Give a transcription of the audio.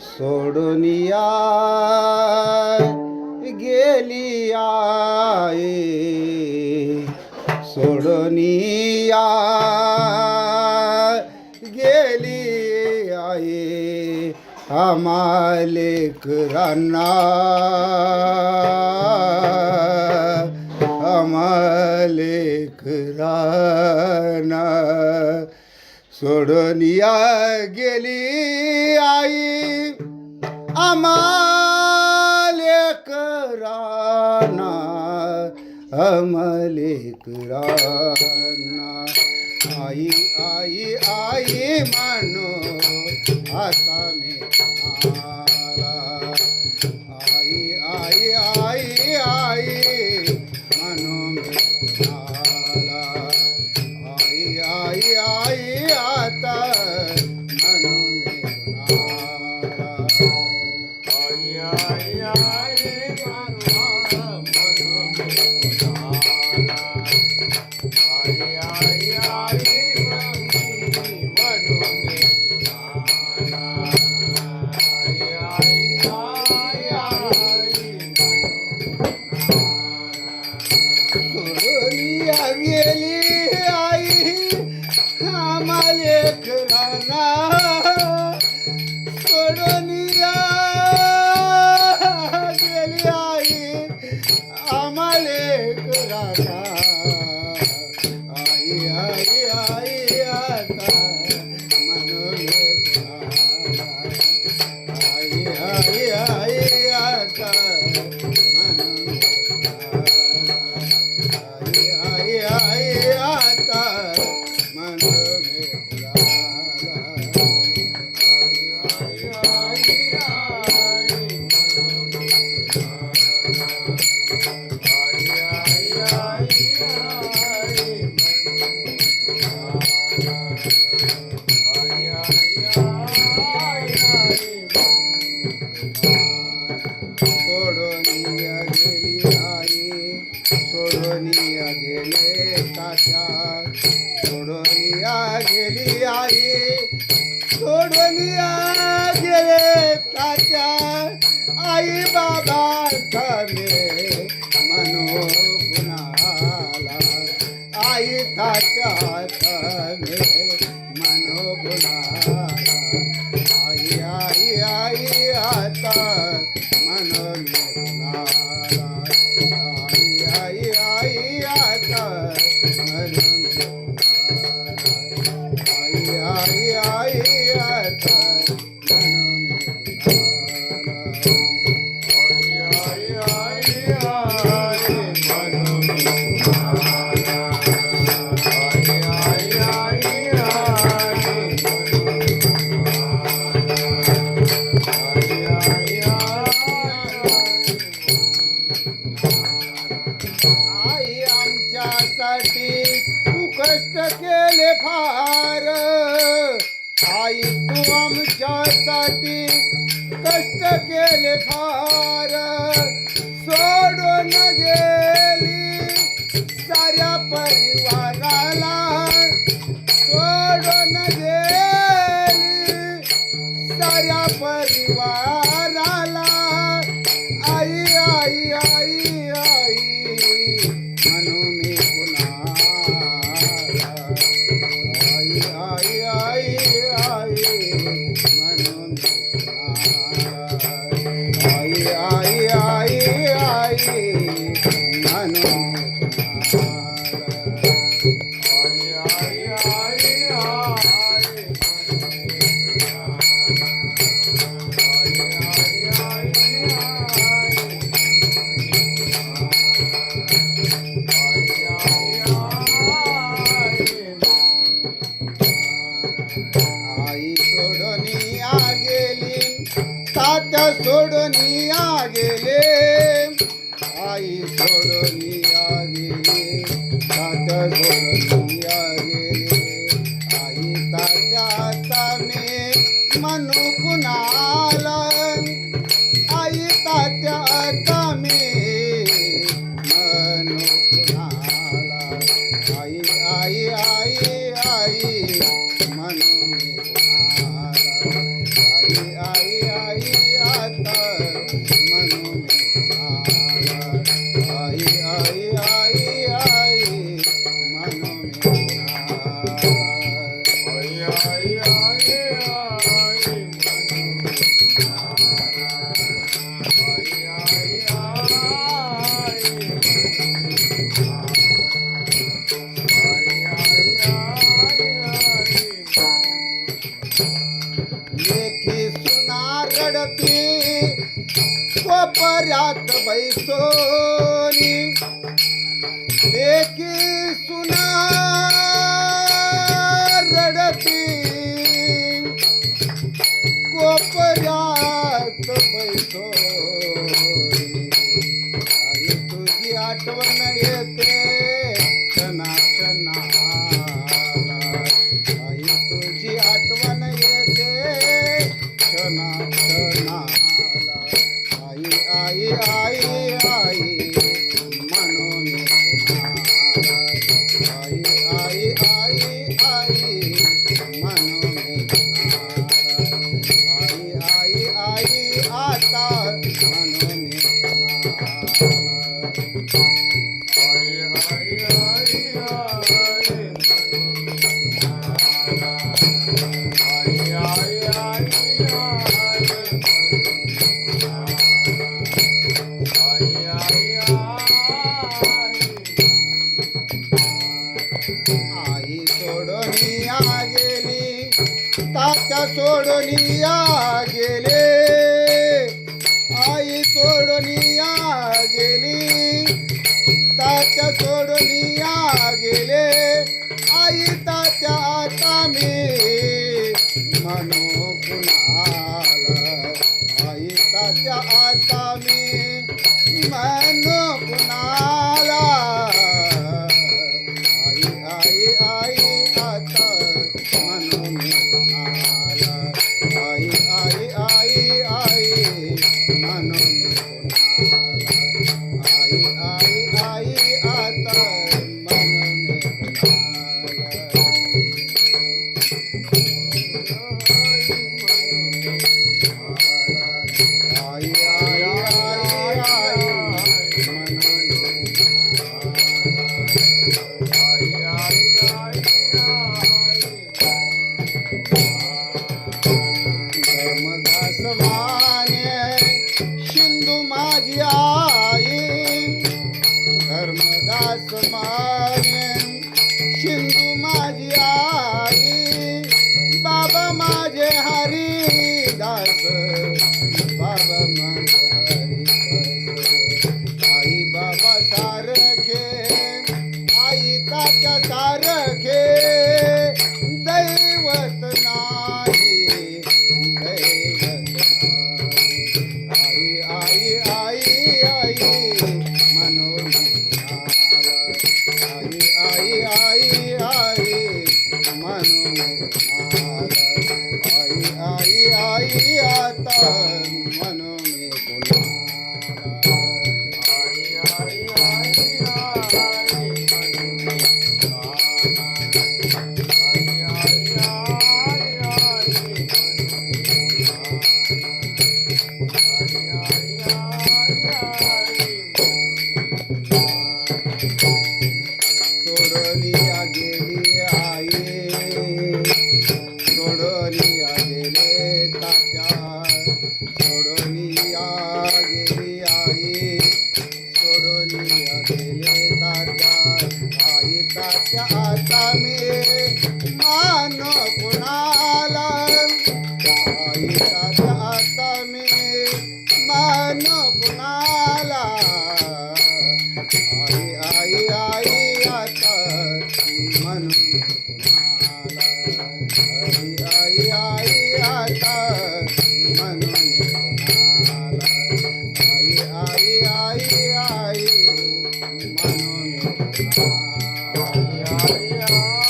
सोडून या गेली आई, सोडून या गेली आई आम्हा लेकरांना, आम्हा लेकरांना सोडून या गेली आई आम्हा लेकरांना, आम्हा लेकरांना. आई आई आई म्हणू आता मी कुणाला, आई आई आई आई म्हणू मी कुणाला, आई आई आई आता म्हणू मी कुणाला, आई आई आई म्हणू मी कुणाला, आई आई आई म्हणू मी कुणाला, आई आई आई सोडून गेली आई आम्हा लेकरांना, सोडून गेली आई आम्हा लेकरांना, आई आई आई आता म्हणून कुणाला, आई आई आई आता म्हणून कुणाला, आई आई आई आता म्हणून कुणाला, आई आई आई आई म्हणून सोडून गेले तात्या, सोडून गेली आई, सोडून गेले तात्या आई बाबा थमे म्हणू कुणाला, आई तात्या थमे म्हणू कुणाला, आई आई आई आता म्हणू मी कुणाला, आई आई आई आता म्हणून आई आई आई आता म्हणून आई आई आई म्हणून आई आमच्यासाठी तू कष्ट केले फार, आई तू आमच्यासाठी कष्ट केले फार, सोडून गेली साऱ्या परिवाराला, सोडून गेली साऱ्या परिवाराला, आई आई आई आई म्हणू मी कुणाला, आई आई आई आई म्हणू मी कुणाला, आई आई आई आई म्हणू मी कुणाला, आई आई आई आई सोडून गेली तात्या, सोडून गेले आई, सोडून गेली तात्या, सोडून गेले आई तात्या तमे म्हणू कुणाला, आई तात्या तमे म्हणू कुणाला, आई आई आई आई म्हणू मी कुणाला, लेखी सुना रडती कोपऱ्यात बैसोनी लेखी सुना रडती कोपऱ्यात बैसोनी आई तुझी आठवण येते क्षणा क्षणाला आई तुझी आठवण येते क्षणा क्षणाला आई आई आई आई म्हणून तुम्हाला आई आई आई आई म्हणून तुम्हाला आई आई आई आता म्हणून तुम्हाला आई सोडून आ गेली तात्या सोडून आ गेले आई सोडून आ गेली तात्या सोडून आ गेले आई तात्या आता मी म्हणू कुणाला आई तात्या आता मी म्हणू कुणाला आई आई आई आता म्हणून कुणाला आई आई आई आई म्हणून कुणाला आई आई आई आता म्हणून कुणाला आई आई आई आई धर्मदास माने शिंदू माझी आई धर्मदास माने शिंदू माझी आई बाबा माझे हरिदास बाबा माझे हरिदास आई बाबा सारखे आई तात्या सारखे दैवत नाही दैवत नाही आई आई आई आई म्हणून कुणाला आई आई आई आई म्हणून कुणाला आई आई आई आता म्हणून कुणाला आई आई आई सोडनिया गेली आई सोडनिया गेले तात्या सोडनिया गेली आई सोडनिया गेले तात्या आई तात्या आता मी मानो कुणाला आई तात्या आता मी मानो कुणाला आई आई आई आता म्हणून कुणाला आई आई आई आता म्हणून कुणाला आई आई आई आई म्हणून कुणाला आई आई आई